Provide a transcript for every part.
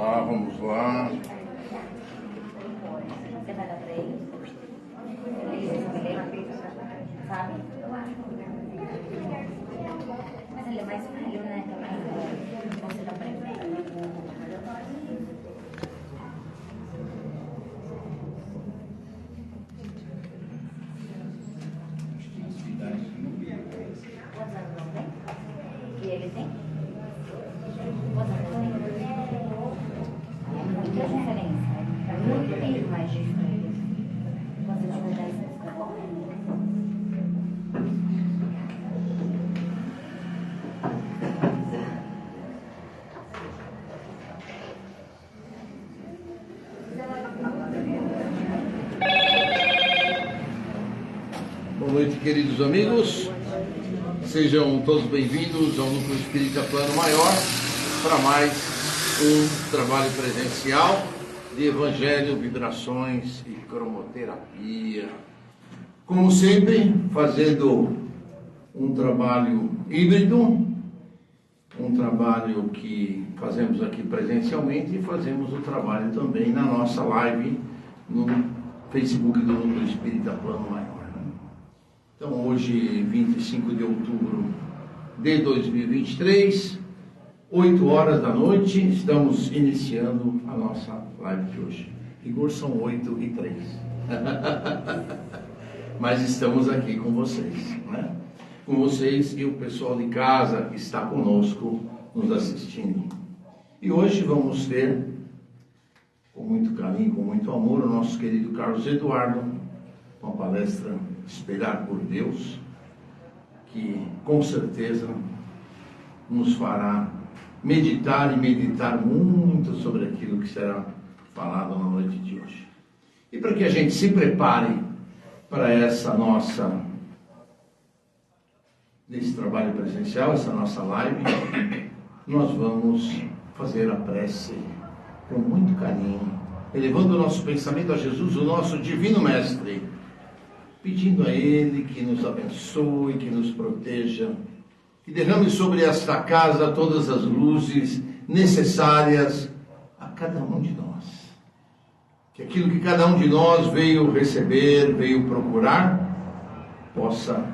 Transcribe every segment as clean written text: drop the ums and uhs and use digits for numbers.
Vamos lá. Você vai dar pra ele? Sabe? Eu acho. Mas ele é mais velho, né? Você dá pra ele? Quantos anos não tem? E ele tem? Quantos anos tem? É muita diferença. É muito tempo mais de diferença. Quando eu tiver 10 anos, tá bom? Boa noite, queridos amigos. Sejam todos bem-vindos ao Núcleo Espírita Plano Maior para mais um trabalho presencial de Evangelho, Vibrações e Cromoterapia. Como sempre, fazendo um trabalho híbrido, um trabalho que fazemos aqui presencialmente e fazemos o trabalho também na nossa live no Facebook do Núcleo Espírita Plano Maior. Então, hoje, 25 de outubro de 2023, 8 horas da noite, estamos iniciando a nossa live de hoje. Rigor são 8h03. Mas estamos aqui com vocês, né? Com vocês e o pessoal de casa que está conosco, nos assistindo. E hoje vamos ter, com muito carinho, com muito amor, o nosso querido Carlos Eduardo, uma palestra Esperar por Deus, que com certeza nos fará meditar muito sobre aquilo que será falado na noite de hoje. E para que a gente se prepare para esse trabalho presencial, essa nossa live, nós vamos fazer a prece com muito carinho, elevando o nosso pensamento a Jesus, o nosso Divino Mestre, pedindo a Ele que nos abençoe, que nos proteja, que derrame sobre esta casa todas as luzes necessárias a cada um de nós. Que aquilo que cada um de nós veio receber, veio procurar, possa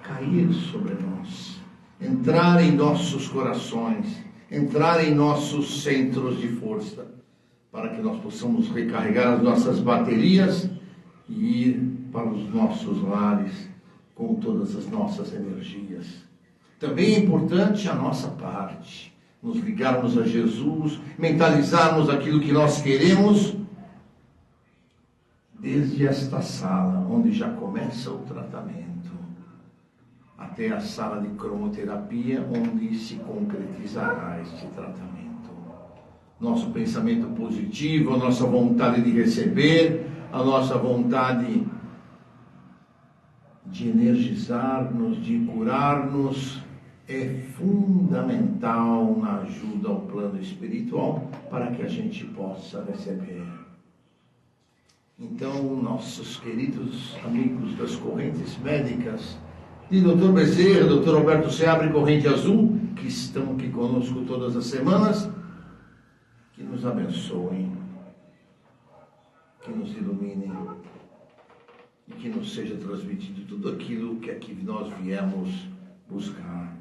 cair sobre nós, entrar em nossos corações, entrar em nossos centros de força, para que nós possamos recarregar as nossas baterias e ir para os nossos lares com todas as nossas energias. Também é importante a nossa parte, nos ligarmos a Jesus, mentalizarmos aquilo que nós queremos, desde esta sala, onde já começa o tratamento, até a sala de cromoterapia, onde se concretizará este tratamento. Nosso pensamento positivo, a nossa vontade de receber, a nossa vontade de energizar-nos, de curar-nos, é fundamental na ajuda ao plano espiritual para que a gente possa receber. Então, nossos queridos amigos das correntes médicas, de Dr. Bezerra, Dr. Alberto Seabra e Corrente Azul, que estão aqui conosco todas as semanas, que nos abençoem, que nos iluminem, e que nos seja transmitido tudo aquilo que aqui nós viemos buscar.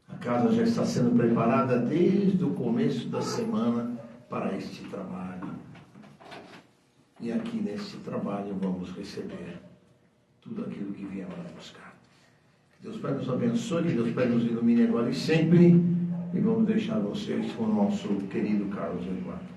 A casa já está sendo preparada desde o começo da semana para este trabalho. E aqui nesse trabalho vamos receber tudo aquilo que viemos buscar. Que Deus Pai nos abençoe, que Deus Pai nos ilumine agora e sempre. E vamos deixar vocês com o nosso querido Carlos Eduardo.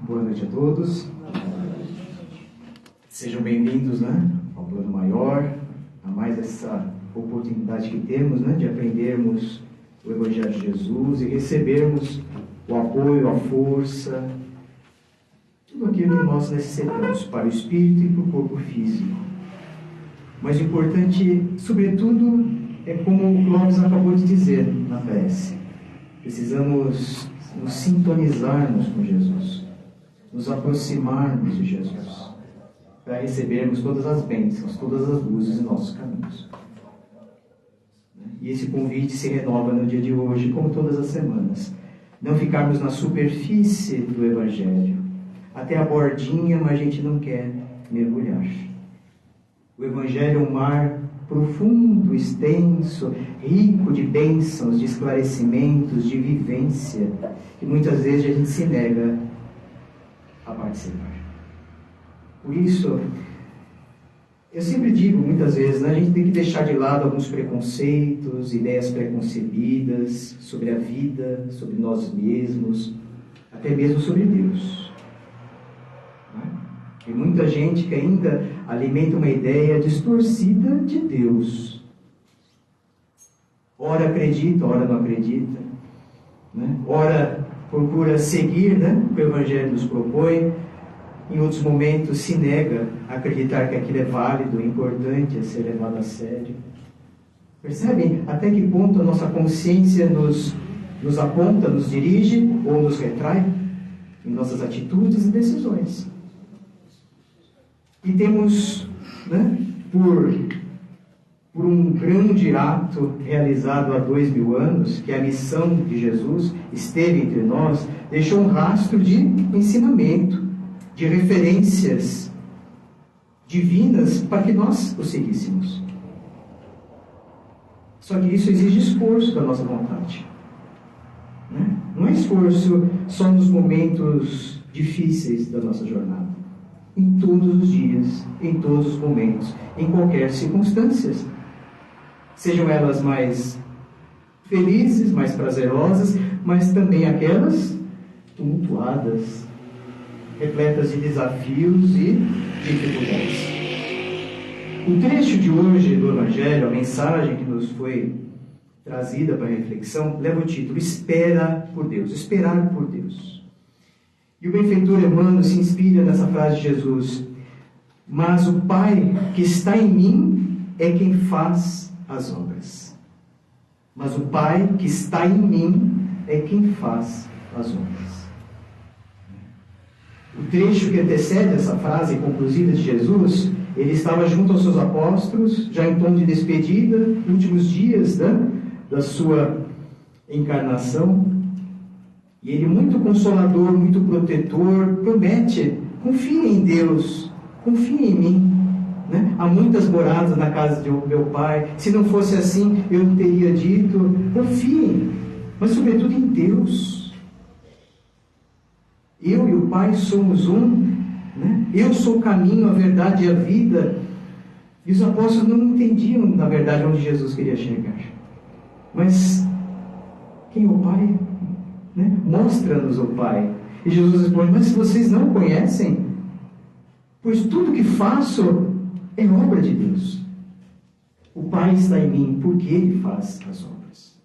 Boa noite a todos. Sejam bem-vindos, ao Plano Maior, a mais essa oportunidade que temos, de aprendermos o Evangelho de Jesus e recebermos o apoio, a força, tudo aquilo que nós necessitamos para o espírito e para o corpo físico. Mas o importante, sobretudo, é como o Clóvis acabou de dizer na prece. Precisamos nos sintonizarmos com Jesus, nos aproximarmos de Jesus, para recebermos todas as bênçãos, todas as luzes em nossos caminhos. E esse convite se renova no dia de hoje, como todas as semanas. Não ficarmos na superfície do Evangelho, até a bordinha, mas a gente não quer mergulhar. O Evangelho é um mar profundo, extenso, rico de bênçãos, de esclarecimentos, de vivência, que muitas vezes a gente se nega a participar. Por isso, eu sempre digo, muitas vezes, né, a gente tem que deixar de lado alguns preconceitos, ideias preconcebidas sobre a vida, sobre nós mesmos, até mesmo sobre Deus. Tem muita gente que ainda alimenta uma ideia distorcida de Deus. Ora acredita, ora não acredita. Ora procura seguir, o que o Evangelho nos propõe. Em outros momentos se nega a acreditar que aquilo é válido, importante a ser levado a sério. Percebem até que ponto a nossa consciência nos aponta, nos dirige ou nos retrai em nossas atitudes e decisões. E temos, por um grande ato realizado há 2000 anos, que a missão de Jesus esteve entre nós, deixou um rastro de ensinamento, de referências divinas para que nós o seguíssemos. Só que isso exige esforço da nossa vontade. Não é esforço só nos momentos difíceis da nossa jornada. Em todos os dias, em todos os momentos, em qualquer circunstância. Sejam elas mais felizes, mais prazerosas, mas também aquelas tumultuadas, repletas de desafios e dificuldades. O trecho de hoje do Evangelho, a mensagem que nos foi trazida para a reflexão, leva o título Espera por Deus, esperar por Deus. E o benfeitor Emmanuel se inspira nessa frase de Jesus: mas o Pai que está em mim é quem faz as obras. Mas o Pai que está em mim é quem faz as obras. O trecho que antecede essa frase conclusiva de Jesus, ele estava junto aos seus apóstolos, já em tom de despedida, últimos dias da sua encarnação. E ele, muito consolador, muito protetor, promete: confie em Deus, confie em mim. Há muitas moradas na casa de meu Pai. Se não fosse assim, eu não teria dito. Confiem, mas sobretudo em Deus. Eu e o Pai somos um. Eu sou o caminho, a verdade e a vida. E os apóstolos não entendiam, na verdade, onde Jesus queria chegar. Mas quem é o Pai? Mostra-nos o Pai. E Jesus responde: mas se vocês não conhecem, pois tudo que faço é obra de Deus. O Pai está em mim, porque Ele faz as obras.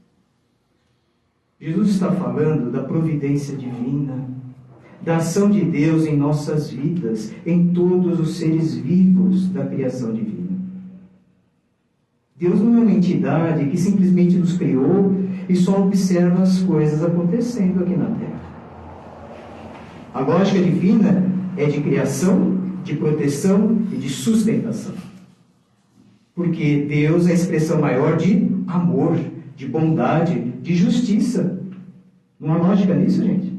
Jesus está falando da providência divina, da ação de Deus em nossas vidas, em todos os seres vivos da criação divina. Deus não é uma entidade que simplesmente nos criou e só observa as coisas acontecendo aqui na Terra. A lógica divina é de criação, de proteção e de sustentação. Porque Deus é a expressão maior de amor, de bondade, de justiça. Não há lógica nisso, gente?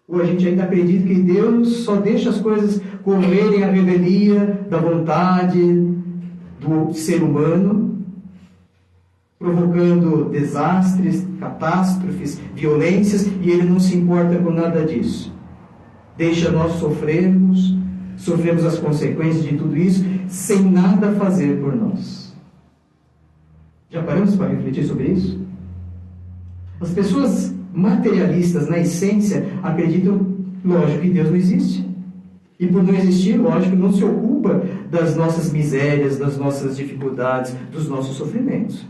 Ou a gente ainda acredita que Deus só deixa as coisas correrem à revelia da vontade do ser humano, provocando desastres, catástrofes, violências, e Ele não se importa com nada disso. Deixa nós sofremos as consequências de tudo isso, sem nada fazer por nós. Já paramos para refletir sobre isso? As pessoas materialistas, na essência, acreditam, lógico, que Deus não existe. E por não existir, lógico, não se ocupa das nossas misérias, das nossas dificuldades, dos nossos sofrimentos.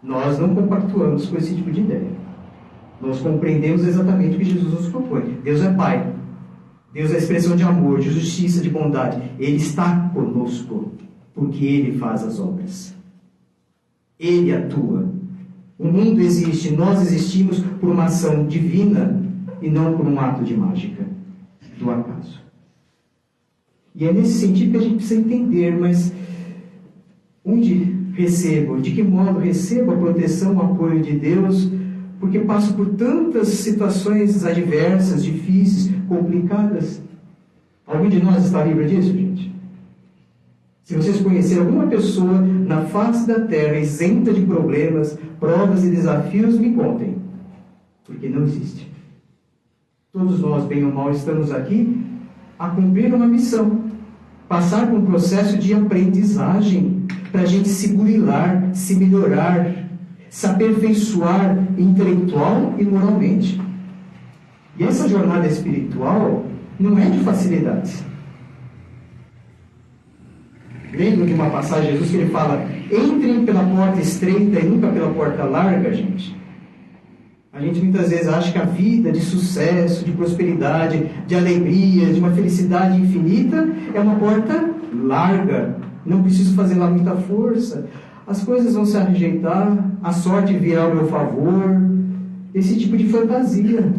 Nós não compactuamos com esse tipo de ideia. Nós compreendemos exatamente o que Jesus nos propõe. Deus é Pai. Deus é a expressão de amor, de justiça, de bondade. Ele está conosco, porque Ele faz as obras. Ele atua. O mundo existe, nós existimos por uma ação divina, e não por um ato de mágica do acaso. E é nesse sentido que a gente precisa entender, mas onde recebo, de que modo recebo a proteção, o apoio de Deus, porque passo por tantas situações adversas, difíceis, complicadas. Algum de nós está livre disso, gente? Se vocês conhecerem alguma pessoa na face da terra isenta de problemas, provas e desafios, me contem. Porque não existe. Todos nós, bem ou mal, estamos aqui a cumprir uma missão. Passar por um processo de aprendizagem para a gente se burilar, se melhorar, se aperfeiçoar intelectual e moralmente. E essa jornada espiritual não é de facilidades. Lembro de uma passagem de Jesus que ele fala: entrem pela porta estreita e nunca pela porta larga, gente. A gente muitas vezes acha que a vida de sucesso, de prosperidade, de alegria, de uma felicidade infinita é uma porta larga. Não preciso fazer lá muita força. As coisas vão se ajeitar, a sorte virá ao meu favor. Esse tipo de fantasia.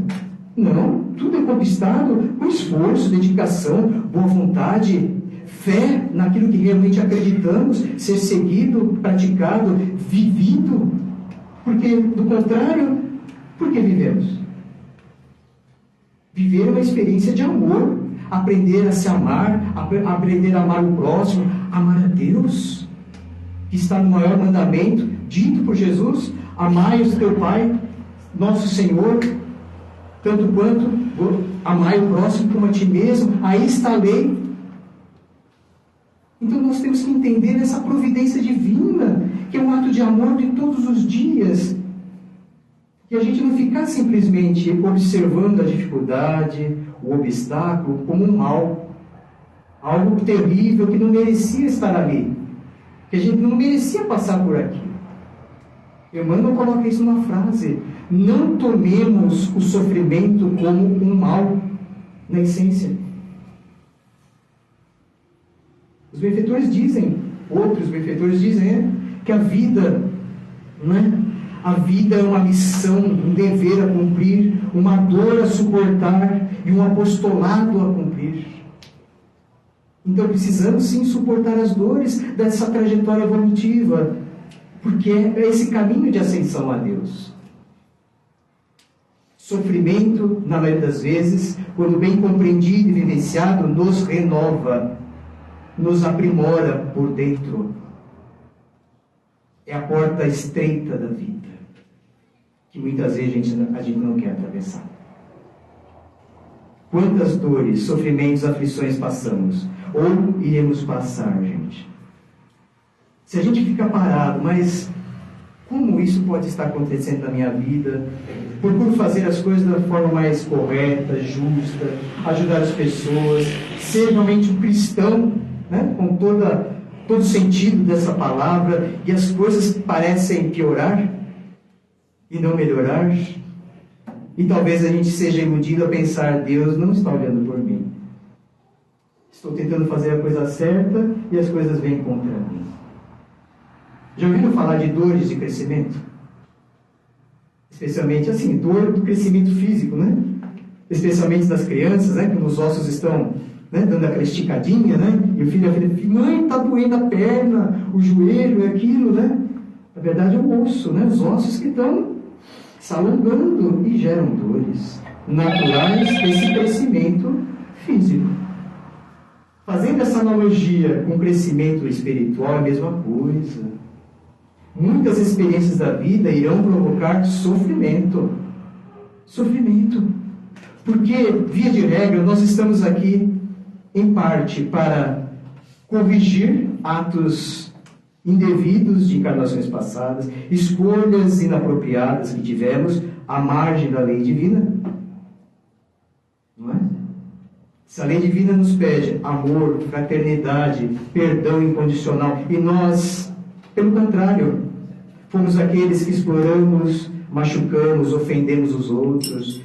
Não, tudo é conquistado com esforço, dedicação, boa vontade, fé naquilo que realmente acreditamos, ser seguido, praticado, vivido. Porque, do contrário, por que vivemos? Viver é uma experiência de amor, aprender a se amar, aprender a amar o próximo, amar a Deus, que está no maior mandamento, dito por Jesus: amai o teu Pai, nosso Senhor, tanto quanto amai o próximo como a ti mesmo. Aí está a lei. Então nós temos que entender essa providência divina, que é um ato de amor de todos os dias. E a gente não ficar simplesmente observando a dificuldade, o obstáculo, como um mal. Algo terrível que não merecia estar ali. Que a gente não merecia passar por aqui. Emmanuel coloca isso numa frase: não tomemos o sofrimento como um mal, na essência. Os benfeitores dizem, outros benfeitores dizem, que a vida, não é? A vida é uma missão, um dever a cumprir, uma dor a suportar e um apostolado a cumprir. Então precisamos sim suportar as dores dessa trajetória evolutiva, porque é esse caminho de ascensão a Deus. Sofrimento, na maioria das vezes, quando bem compreendido e vivenciado, nos renova, nos aprimora por dentro. É a porta estreita da vida, que muitas vezes a gente não quer atravessar. Quantas dores, sofrimentos, aflições passamos, ou iremos passar, gente? Se a gente fica parado, mas como isso pode estar acontecendo na minha vida? Procuro fazer as coisas da forma mais correta, justa, ajudar as pessoas, ser realmente um cristão, né? Com todo o sentido dessa palavra, e as coisas parecem piorar e não melhorar. E talvez a gente seja iludido a pensar: Deus não está olhando por mim. Estou tentando fazer a coisa certa e as coisas vêm contra mim. Já ouviram falar de dores de crescimento? Especialmente, assim, dor do crescimento físico, né? Especialmente das crianças, né? Quando os ossos estão, né, dando aquela esticadinha, né? E o filho fala: mãe, está doendo a perna, o joelho, aquilo, né? Na verdade é o osso, né? Os ossos que estão se alongando e geram dores naturais desse crescimento físico. Fazendo essa analogia com o crescimento espiritual, é a mesma coisa. Muitas experiências da vida irão provocar sofrimento. Sofrimento. Porque, via de regra, nós estamos aqui, em parte, para corrigir atos indevidos de encarnações passadas, escolhas inapropriadas que tivemos à margem da lei divina. Não é? Se a lei divina nos pede amor, fraternidade, perdão incondicional, e nós, pelo contrário, fomos aqueles que exploramos, machucamos, ofendemos os outros,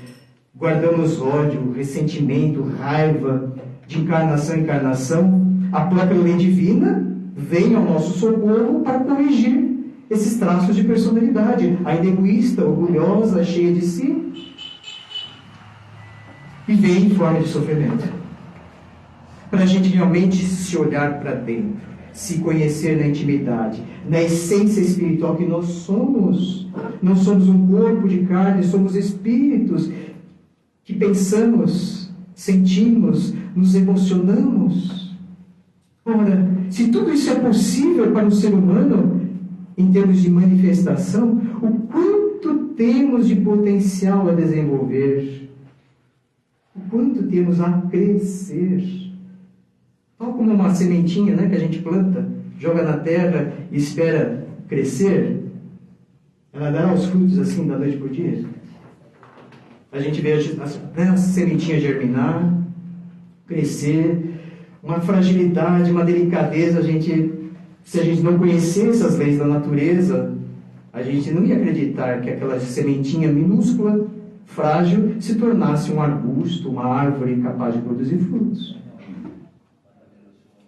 guardamos ódio, ressentimento, raiva, de encarnação em encarnação, a própria lei divina vem ao nosso socorro para corrigir esses traços de personalidade, ainda egoísta, orgulhosa, cheia de si. e vem em forma de sofrimento. Para a gente realmente se olhar para dentro, se conhecer na intimidade, na essência espiritual que nós somos. Não somos um corpo de carne, somos espíritos que pensamos, sentimos, nos emocionamos. Ora, se tudo isso é possível para um ser humano, em termos de manifestação, o quanto temos de potencial a desenvolver, o quanto temos a crescer. Tal como uma sementinha, né, que a gente planta, joga na terra e espera crescer, ela dará os frutos assim da noite por dia. A gente vê a sementinha germinar, crescer, uma fragilidade, uma delicadeza. Se a gente não conhecesse as leis da natureza, a gente não ia acreditar que aquela sementinha minúscula, frágil, se tornasse um arbusto, uma árvore capaz de produzir frutos.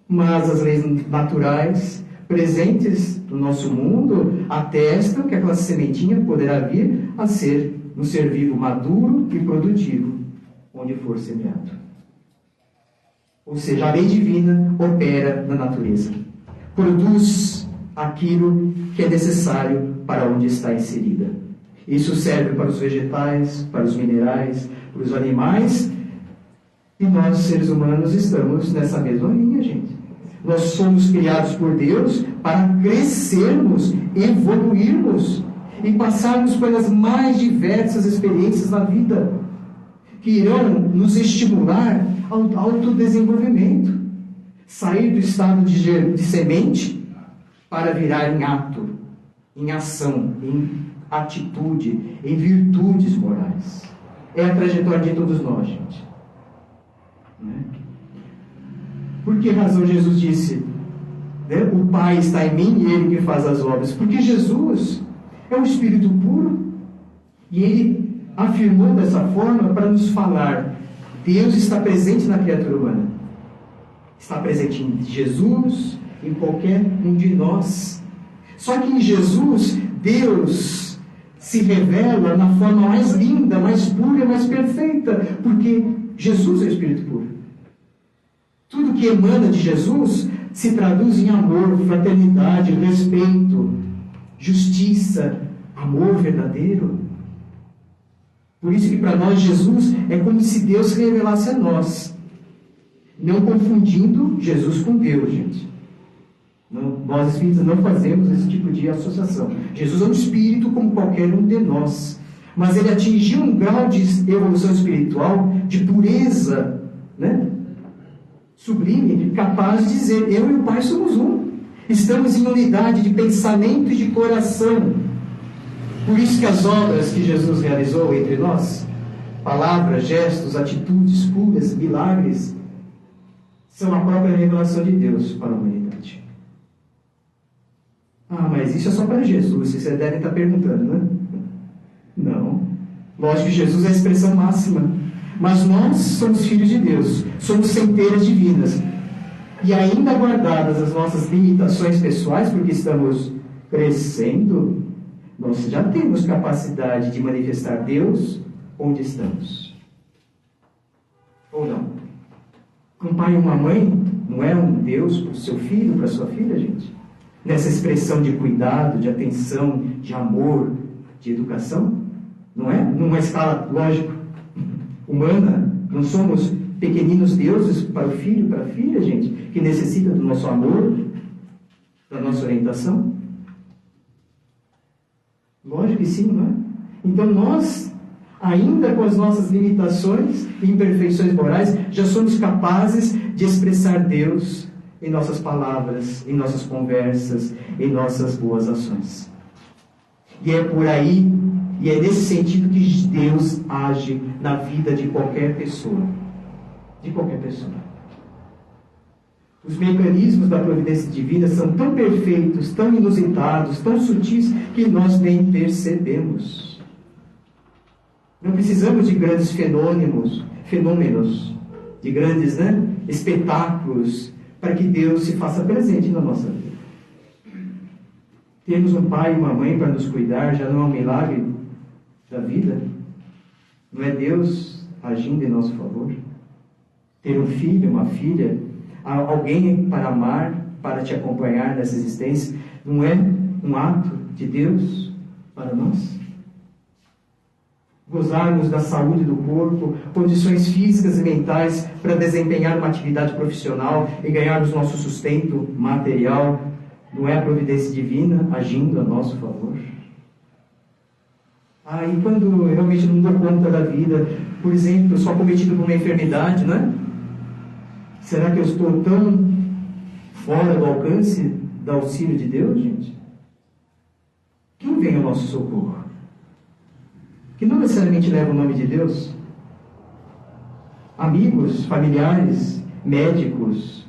Mas as leis naturais presentes no nosso mundo atestam que aquela sementinha poderá vir a ser um ser vivo maduro e produtivo, onde for semeado. Ou seja, a lei divina opera na natureza. Produz aquilo que é necessário para onde está inserida. Isso serve para os vegetais, para os minerais, para os animais. E nós, seres humanos, estamos nessa mesma linha, gente. Nós somos criados por Deus para crescermos, evoluirmos e passarmos pelas mais diversas experiências na vida, que irão nos estimular ao autodesenvolvimento. Sair do estado de semente para virar em ato, em ação, em atitude, em virtudes morais. É a trajetória de todos nós, gente. Por que razão Jesus disse, né, o Pai está em mim e Ele que faz as obras? Porque Jesus é um Espírito puro e Ele afirmou dessa forma para nos falar: Deus está presente na criatura humana. Está presente em Jesus, em qualquer um de nós. Só que em Jesus, Deus se revela na forma mais linda, mais pura e mais perfeita, porque Jesus é o Espírito puro. Tudo que emana de Jesus se traduz em amor, fraternidade, respeito, justiça, amor verdadeiro. Por isso que para nós Jesus é como se Deus se revelasse a nós. Não confundindo Jesus com Deus, gente. Não, nós espíritas não fazemos esse tipo de associação. Jesus é um espírito como qualquer um de nós. Mas ele atingiu um grau de evolução espiritual, de pureza, né? Sublime, capaz de dizer: eu e o Pai somos um. Estamos em unidade de pensamento e de coração. Por isso que as obras que Jesus realizou entre nós, palavras, gestos, atitudes puras, milagres, são a própria revelação de Deus para a humanidade. Ah, mas isso é só para Jesus, vocês devem estar perguntando, né? Não. Lógico que Jesus é a expressão máxima. Mas nós somos filhos de Deus, somos centelhas divinas. E ainda guardadas as nossas limitações pessoais, porque estamos crescendo, nós já temos capacidade de manifestar Deus onde estamos. Ou não? Um pai e uma mãe não é um Deus para o seu filho, para a sua filha, gente? Nessa expressão de cuidado, de atenção, de amor, de educação? Não é? Numa escala, lógico, humana. Não somos pequeninos deuses para o filho, para a filha, gente, que necessita do nosso amor, da nossa orientação? Lógico que sim, não é? Então nós, ainda com as nossas limitações e imperfeições morais, já somos capazes de expressar Deus em nossas palavras, em nossas conversas, em nossas boas ações. E é por aí, e é nesse sentido que Deus age na vida de qualquer pessoa. De qualquer pessoa. Os mecanismos da providência divina são tão perfeitos, tão inusitados, tão sutis, que nós nem percebemos. Não precisamos de grandes fenômenos, de grandes, espetáculos, para que Deus se faça presente na nossa vida. Temos um pai e uma mãe para nos cuidar, já não é um milagre da vida? Não é Deus agindo em nosso favor? Ter um filho, uma filha, alguém para amar, para te acompanhar nessa existência, não é um ato de Deus para nós? Gozarmos da saúde do corpo, condições físicas e mentais para desempenhar uma atividade profissional e ganharmos nosso sustento material, não é a providência divina agindo a nosso favor? E quando eu realmente não dou conta da vida, por exemplo, eu sou acometido por uma enfermidade, né? Será que eu estou tão fora do alcance do auxílio de Deus, gente? Quem vem ao nosso socorro? Que não necessariamente leva o nome de Deus. Amigos, familiares, médicos,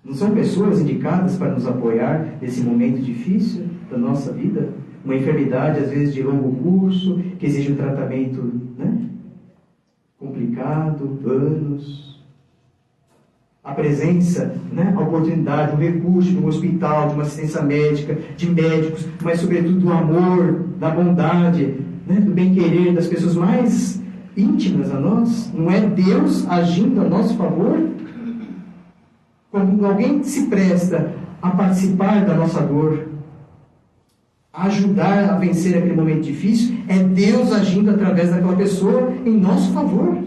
não são pessoas indicadas para nos apoiar nesse momento difícil da nossa vida? Uma enfermidade, às vezes, de longo curso, que exige um tratamento, né, complicado, anos. A presença, né, a oportunidade, o recurso de um hospital, de uma assistência médica, de médicos, mas, sobretudo, do amor, da bondade, né, do bem-querer das pessoas mais íntimas a nós. Não é Deus agindo a nosso favor? Quando alguém se presta a participar da nossa dor, a ajudar a vencer aquele momento difícil, é Deus agindo através daquela pessoa em nosso favor.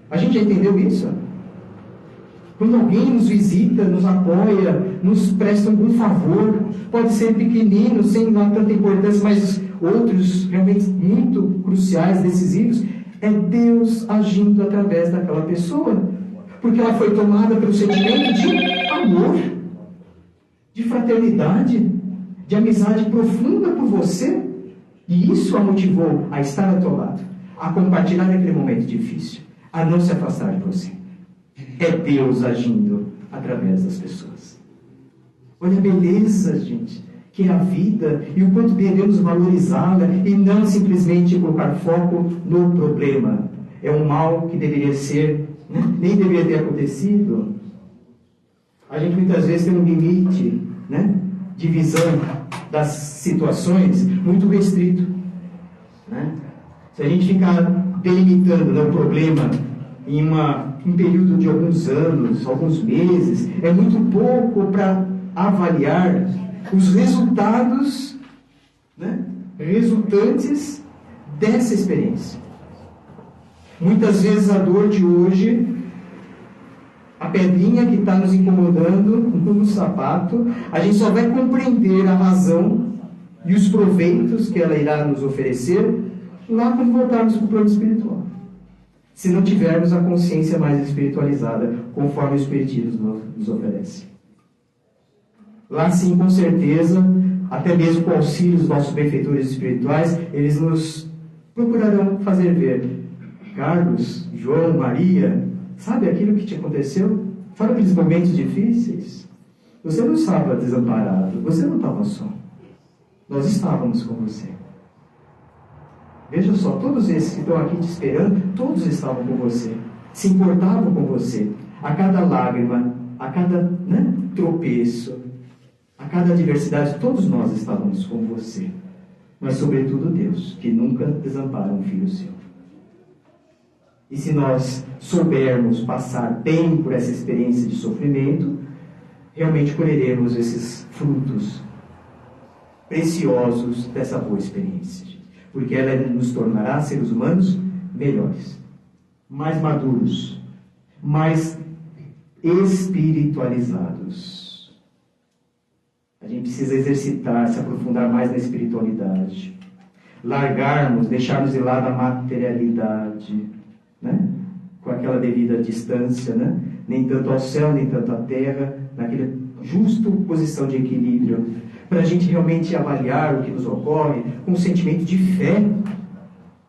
A gente já entendeu isso? Quando alguém nos visita, nos apoia, nos presta algum favor, pode ser pequenino, sem dar tanta importância, mas outros realmente muito cruciais, decisivos, é Deus agindo através daquela pessoa, porque ela foi tomada pelo sentimento de amor, de fraternidade, de amizade profunda por você, e isso a motivou a estar ao teu lado, a compartilhar aquele momento difícil, a não se afastar de você. É Deus agindo através das pessoas. Olha a beleza, gente, que é a vida, e o quanto devemos valorizá-la e não simplesmente colocar foco no problema. É um mal que deveria ser, né, nem deveria ter acontecido. A gente muitas vezes tem um limite, né, de visão das situações muito restrito, né? Se a gente ficar delimitando, né, o problema em um período de alguns anos, alguns meses, é muito pouco para avaliar os resultados, né, resultantes dessa experiência. Muitas vezes a dor de hoje, a pedrinha que está nos incomodando no sapato, a gente só vai compreender a razão e os proveitos que ela irá nos oferecer lá quando voltarmos para o plano espiritual. Se não tivermos a consciência mais espiritualizada, conforme o Espiritismo nos oferece. Lá sim, com certeza, até mesmo com o auxílio dos nossos benfeitores espirituais, eles nos procurarão fazer ver: Carlos, João, Maria, sabe aquilo que te aconteceu? Sabe aqueles momentos difíceis? Você não estava desamparado, você não estava só. Nós estávamos com você. Veja só, todos esses que estão aqui te esperando, todos estavam com você, se importavam com você. A cada lágrima, a cada, né, tropeço, a cada adversidade, todos nós estávamos com você. Mas sobretudo Deus, que nunca desampara um filho seu. E se nós soubermos passar bem por essa experiência de sofrimento, realmente colheremos esses frutos preciosos dessa boa experiência. Porque ela nos tornará seres humanos melhores, mais maduros, mais espiritualizados. A gente precisa exercitar, se aprofundar mais na espiritualidade. Largarmos, deixarmos de lado a materialidade, né? Com aquela devida distância, né? Nem tanto ao céu, nem tanto à terra, naquela justa posição de equilíbrio, para a gente realmente avaliar o que nos ocorre com um sentimento de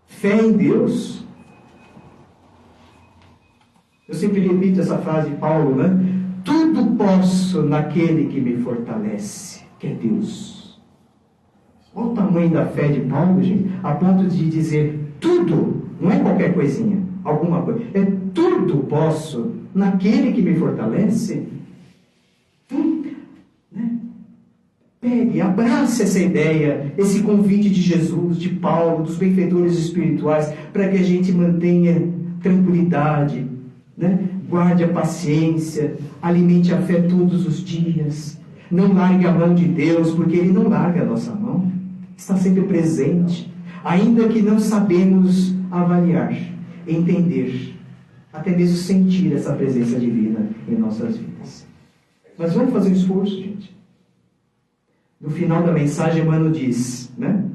fé em Deus. Eu sempre repito essa frase de Paulo, né? Tudo posso naquele que me fortalece, que é Deus. Olha o tamanho da fé de Paulo, gente, a ponto de dizer tudo, não é qualquer coisinha, alguma coisa, é tudo posso naquele que me fortalece. Né? Pegue, abrace essa ideia, esse convite de Jesus, de Paulo, dos benfeitores espirituais, para que a gente mantenha tranquilidade, né? Guarde a paciência, alimente a fé todos os dias. Não largue a mão de Deus, porque Ele não larga a nossa mão. Está sempre presente, ainda que não sabemos avaliar, entender, até mesmo sentir essa presença divina em nossas vidas. Mas vamos fazer um esforço, gente. No final da mensagem, Emmanuel diz, né?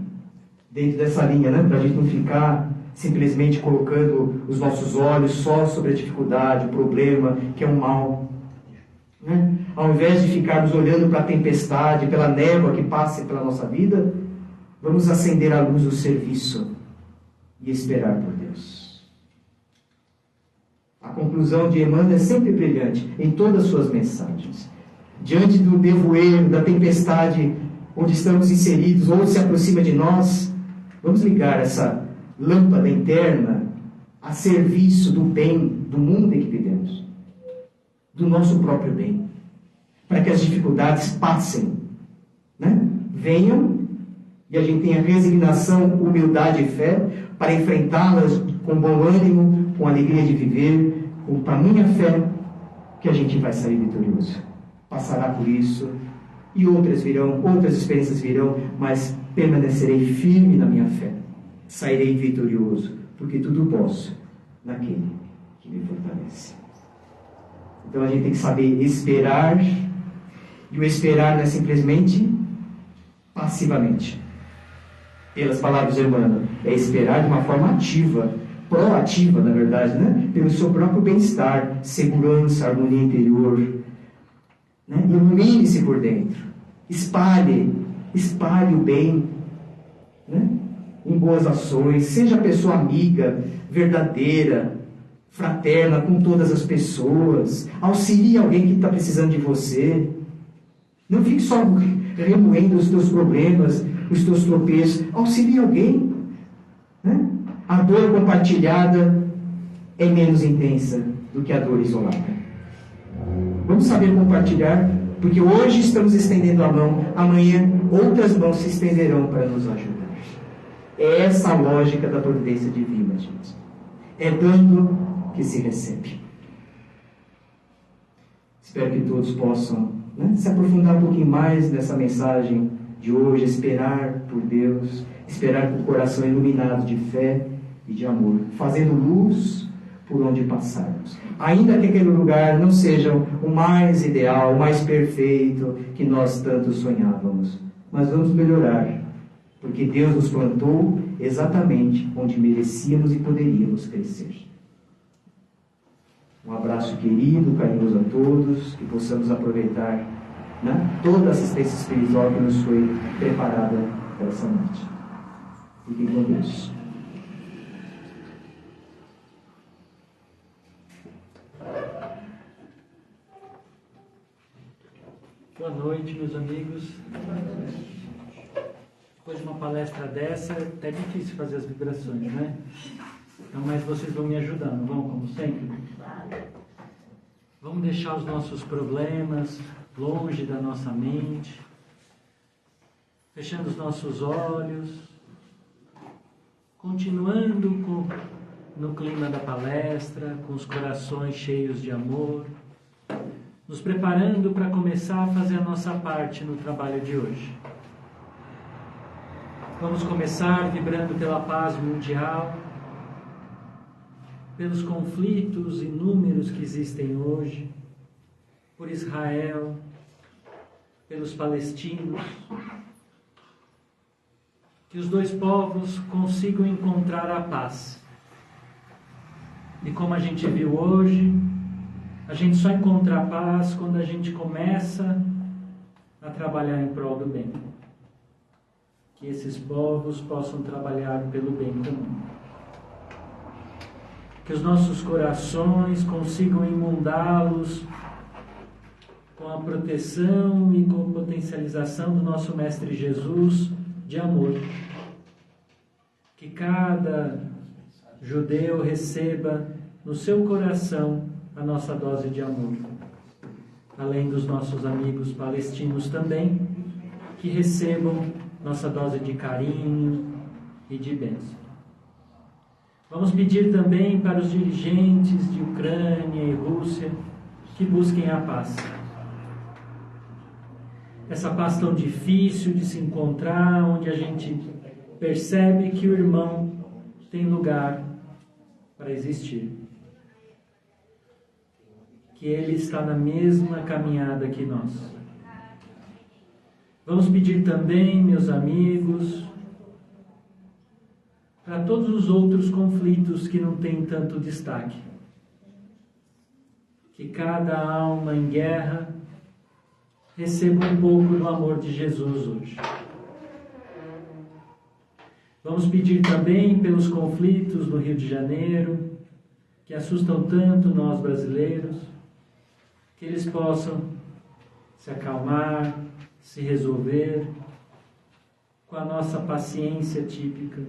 Dentro dessa linha, né? Para a gente não ficar simplesmente colocando os nossos olhos só sobre a dificuldade, o problema, que é um mal. Né? Ao invés de ficarmos olhando para a tempestade, pela névoa que passa pela nossa vida, vamos acender a luz do serviço e esperar por Deus. A conclusão de Emmanuel é sempre brilhante em todas as suas mensagens. Diante do nevoeiro, da tempestade onde estamos inseridos, ou se aproxima de nós, vamos ligar essa lâmpada interna a serviço do bem do mundo em que vivemos, do nosso próprio bem, para que as dificuldades passem, né? Venham e a gente tenha resignação, humildade e fé para enfrentá-las com bom ânimo, com alegria de viver, com a minha fé, que a gente vai sair vitorioso. Passará por isso, e outras virão, outras experiências virão, mas permanecerei firme na minha fé. Sairei vitorioso, porque tudo posso naquele que me fortalece. Então a gente tem que saber esperar, e o esperar não é simplesmente passivamente. Pelas palavras de Emmanuel, é esperar de uma forma ativa, proativa, na verdade, né? Pelo seu próprio bem-estar, segurança, harmonia interior. Né? Ilumine-se por dentro, espalhe o bem, né? Em boas ações, seja a pessoa amiga, verdadeira, fraterna com todas as pessoas, auxilie alguém que está precisando de você, não fique só remoendo os teus problemas, os teus tropeços, auxilie alguém, né? A dor compartilhada é menos intensa do que a dor isolada. Vamos saber compartilhar, porque hoje estamos estendendo a mão, amanhã outras mãos se estenderão para nos ajudar. É essa a lógica da providência divina, gente. É dando que se recebe. Espero que todos possam, né, se aprofundar um pouquinho mais nessa mensagem de hoje, esperar por Deus, esperar com o coração iluminado de fé e de amor, fazendo luz por onde passarmos. Ainda que aquele lugar não seja o mais ideal, o mais perfeito que nós tanto sonhávamos, mas vamos melhorar, porque Deus nos plantou exatamente onde merecíamos e poderíamos crescer. Um abraço querido, carinhoso a todos, que possamos aproveitar, né, toda a assistência espiritual que nos foi preparada para essa noite. Fiquem com Deus. Boa noite, meus amigos. Depois de uma palestra dessa, é até difícil fazer as vibrações, né? Então, mas vocês vão me ajudar, não vão, como sempre? Vamos deixar os nossos problemas longe da nossa mente, fechando os nossos olhos, continuando no clima da palestra, com os corações cheios de amor, nos preparando para começar a fazer a nossa parte no trabalho de hoje. Vamos começar vibrando pela paz mundial, pelos conflitos inúmeros que existem hoje, por Israel, pelos palestinos, que os dois povos consigam encontrar a paz. E como a gente viu hoje, a gente só encontra a paz quando a gente começa a trabalhar em prol do bem. Que esses povos possam trabalhar pelo bem comum. Que os nossos corações consigam inundá-los com a proteção e com a potencialização do nosso Mestre Jesus de amor. Que cada judeu receba no seu coração a nossa dose de amor. Além dos nossos amigos palestinos também, que recebam nossa dose de carinho e de bênção. Vamos pedir também para os dirigentes de Ucrânia e Rússia que busquem a paz. Essa paz tão difícil de se encontrar, onde a gente percebe que o irmão tem lugar para existir. Que ele está na mesma caminhada que nós. Vamos pedir também, meus amigos, para todos os outros conflitos que não têm tanto destaque. Que cada alma em guerra receba um pouco do amor de Jesus hoje. Vamos pedir também pelos conflitos no Rio de Janeiro, que assustam tanto nós brasileiros, que eles possam se acalmar, se resolver com a nossa paciência típica,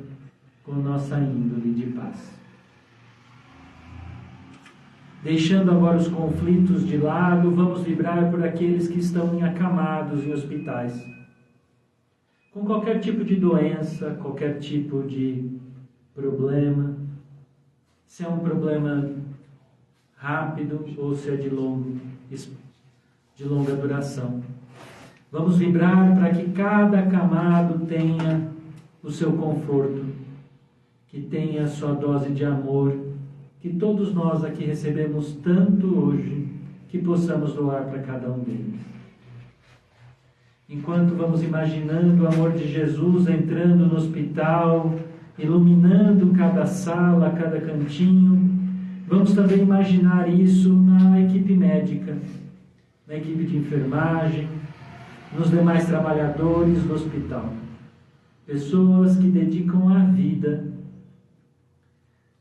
com a nossa índole de paz. Deixando agora os conflitos de lado, vamos vibrar por aqueles que estão acamados em hospitais, com qualquer tipo de doença, qualquer tipo de problema, se é um problema rápido ou se é de longa duração. Vamos vibrar para que cada acamado tenha o seu conforto, que tenha a sua dose de amor, que todos nós aqui recebemos tanto hoje, que possamos doar para cada um deles. Enquanto vamos imaginando o amor de Jesus entrando no hospital, iluminando cada sala, cada cantinho, vamos também imaginar isso na equipe médica, na equipe de enfermagem, nos demais trabalhadores do hospital. Pessoas que dedicam a vida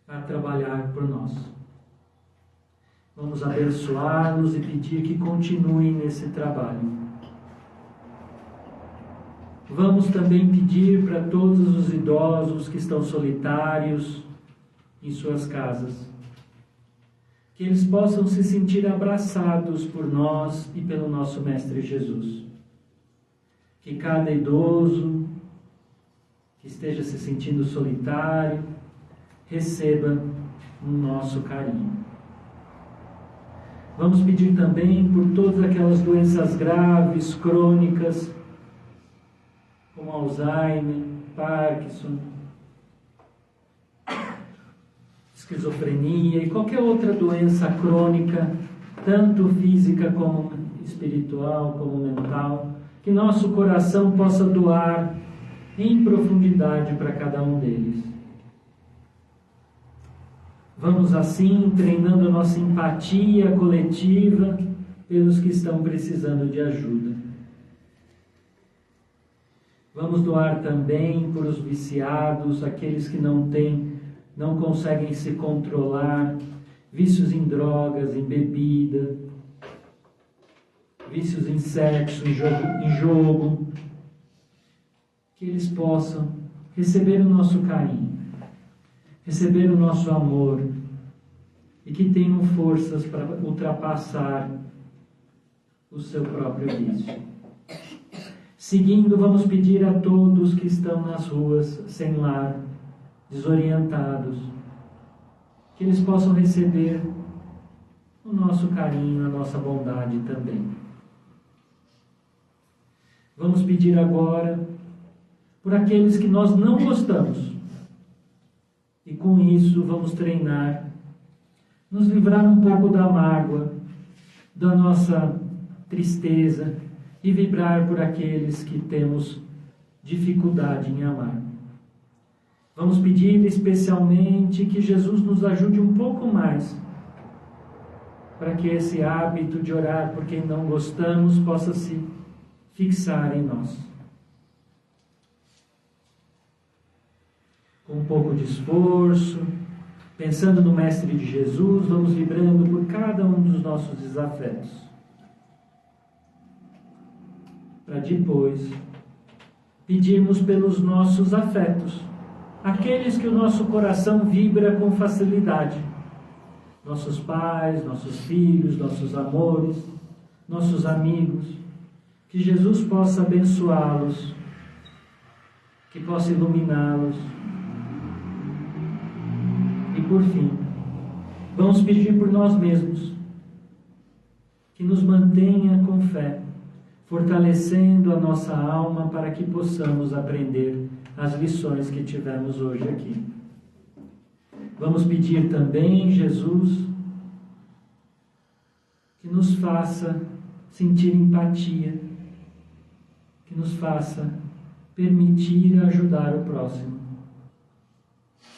a trabalhar por nós. Vamos abençoá-los e pedir que continuem nesse trabalho. Vamos também pedir para todos os idosos que estão solitários em suas casas, que eles possam se sentir abraçados por nós e pelo nosso Mestre Jesus. Que cada idoso que esteja se sentindo solitário receba o nosso carinho. Vamos pedir também por todas aquelas doenças graves, crônicas, como Alzheimer, Parkinson, esquizofrenia e qualquer outra doença crônica, tanto física como espiritual, como mental, que nosso coração possa doar em profundidade para cada um deles. Vamos assim treinando a nossa empatia coletiva pelos que estão precisando de ajuda. Vamos doar também por os viciados, aqueles que não conseguem se controlar, vícios em drogas, em bebida, vícios em sexo, em jogo, que eles possam receber o nosso carinho, receber o nosso amor e que tenham forças para ultrapassar o seu próprio vício. Seguindo, vamos pedir a todos que estão nas ruas, sem lar, desorientados, que eles possam receber o nosso carinho, a nossa bondade também. Vamos pedir agora por aqueles que nós não gostamos. E com isso vamos treinar, nos livrar um pouco da mágoa, da nossa tristeza e vibrar por aqueles que temos dificuldade em amar. Vamos pedir especialmente que Jesus nos ajude um pouco mais para que esse hábito de orar por quem não gostamos possa se fixar em nós. Com um pouco de esforço, pensando no Mestre de Jesus, vamos vibrando por cada um dos nossos desafetos. Para depois pedirmos pelos nossos afetos, aqueles que o nosso coração vibra com facilidade. Nossos pais, nossos filhos, nossos amores, nossos amigos, Que Jesus possa abençoá-los, que possa iluminá-los. E por fim, vamos pedir por nós mesmos, que nos mantenha com fé, fortalecendo a nossa alma para que possamos aprender as lições que tivemos hoje aqui. Vamos pedir também, Jesus, que nos faça sentir empatia, que nos faça permitir ajudar o próximo,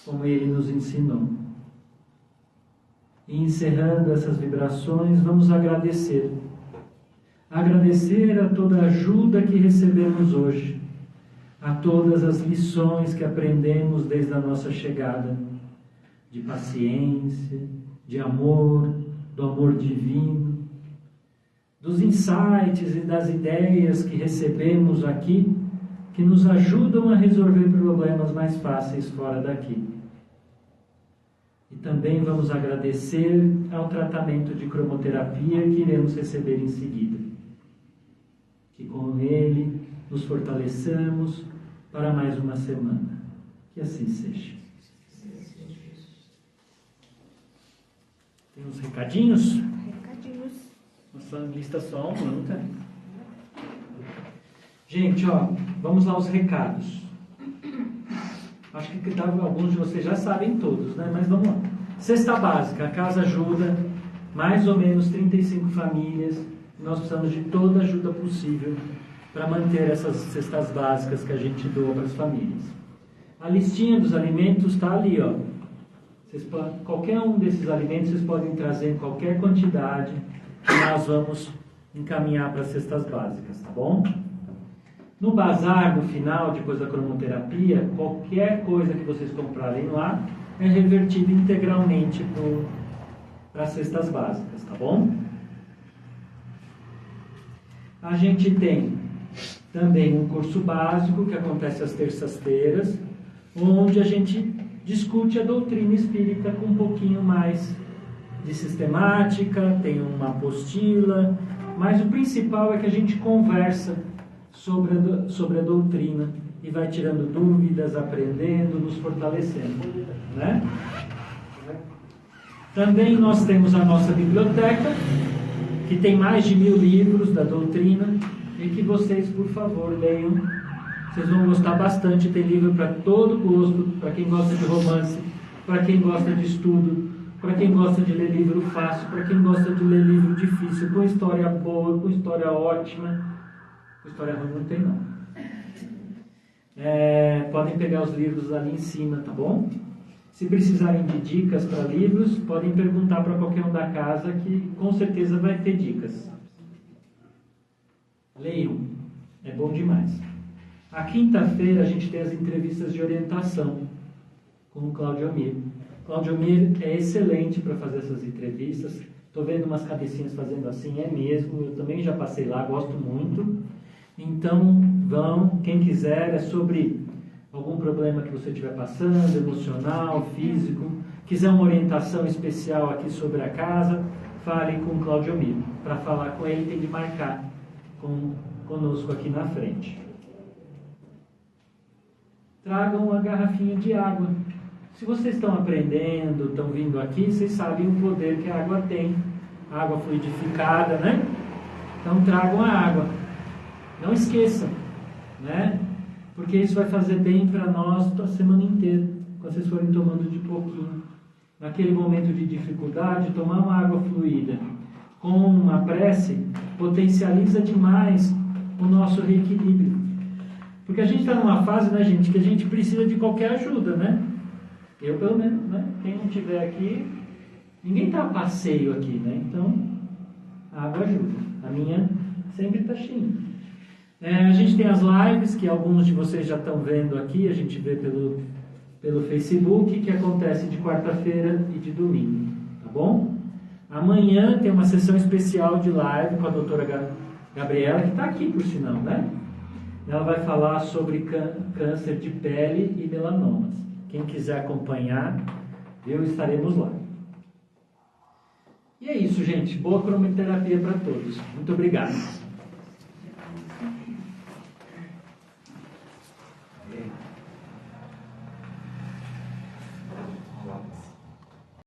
como Ele nos ensinou. E encerrando essas vibrações, vamos agradecer. Agradecer a toda a ajuda que recebemos hoje, a todas as lições que aprendemos desde a nossa chegada, de paciência, de amor, do amor divino, dos insights e das ideias que recebemos aqui, que nos ajudam a resolver problemas mais fáceis fora daqui. E também vamos agradecer ao tratamento de cromoterapia que iremos receber em seguida. Que com ele nos fortaleçamos para mais uma semana. Que assim seja. Tem uns recadinhos? Recadinhos. Nossa lista só aumenta. Gente, vamos lá aos recados. Acho que alguns de vocês já sabem todos, né? Mas vamos lá. Cesta básica, a casa ajuda mais ou menos 35 famílias. Nós precisamos de toda a ajuda possível para manter essas cestas básicas que a gente doa para as famílias. A listinha dos alimentos está ali, qualquer um desses alimentos vocês podem trazer em qualquer quantidade que nós vamos encaminhar para as cestas básicas, tá bom? No bazar, no final, depois da cromoterapia, qualquer coisa que vocês comprarem lá é revertida integralmente para as cestas básicas, tá bom? A gente tem também um curso básico que acontece às terças-feiras, onde a gente discute a doutrina espírita com um pouquinho mais de sistemática, tem uma apostila, mas o principal é que a gente conversa sobre a doutrina e vai tirando dúvidas, aprendendo, nos fortalecendo, né? Também nós temos a nossa biblioteca, que tem mais de 1000 livros da doutrina, e que vocês, por favor, leiam. Vocês vão gostar bastante. Tem livro para todo gosto, para quem gosta de romance, para quem gosta de estudo, para quem gosta de ler livro fácil, para quem gosta de ler livro difícil, com história boa, com história ótima. Com história ruim não tem, não. Podem pegar os livros ali em cima, tá bom? Se precisarem de dicas para livros, podem perguntar para qualquer um da casa, que com certeza vai ter dicas. Leiam, é bom demais. A quinta-feira a gente tem as entrevistas de orientação com o Claudio Mir. Claudio Mir é excelente para fazer essas entrevistas. Estou vendo umas cabecinhas fazendo assim, é mesmo. Eu também já passei lá, gosto muito. Então, quem quiser, é sobre algum problema que você estiver passando, emocional, físico. Quiser uma orientação especial aqui sobre a casa, fale com o Claudio Mir. Para falar com ele, tem de marcar conosco aqui na frente. Tragam uma garrafinha de água. Se vocês estão aprendendo, estão vindo aqui, vocês sabem o poder que a água tem. Água fluidificada, né? Então tragam a água. Não esqueçam, né? Porque isso vai fazer bem para nós a semana inteira, quando vocês forem tomando de pouquinho. Naquele momento de dificuldade, tomar uma água fluida com uma prece potencializa demais o nosso reequilíbrio. Porque a gente está numa fase, né, gente, que a gente precisa de qualquer ajuda, né? Eu, pelo menos, né? Quem não estiver aqui, ninguém está a passeio aqui, né? Então, a água ajuda. A minha sempre está cheia. A gente tem as lives, que alguns de vocês já estão vendo aqui, a gente vê pelo Facebook, que acontece de quarta-feira e de domingo, tá bom? Amanhã tem uma sessão especial de live com a doutora Gabriela, que está aqui, por sinal, né? Ela vai falar sobre câncer de pele e melanomas. Quem quiser acompanhar, estaremos lá. E é isso, gente. Boa cromoterapia para todos. Muito obrigado.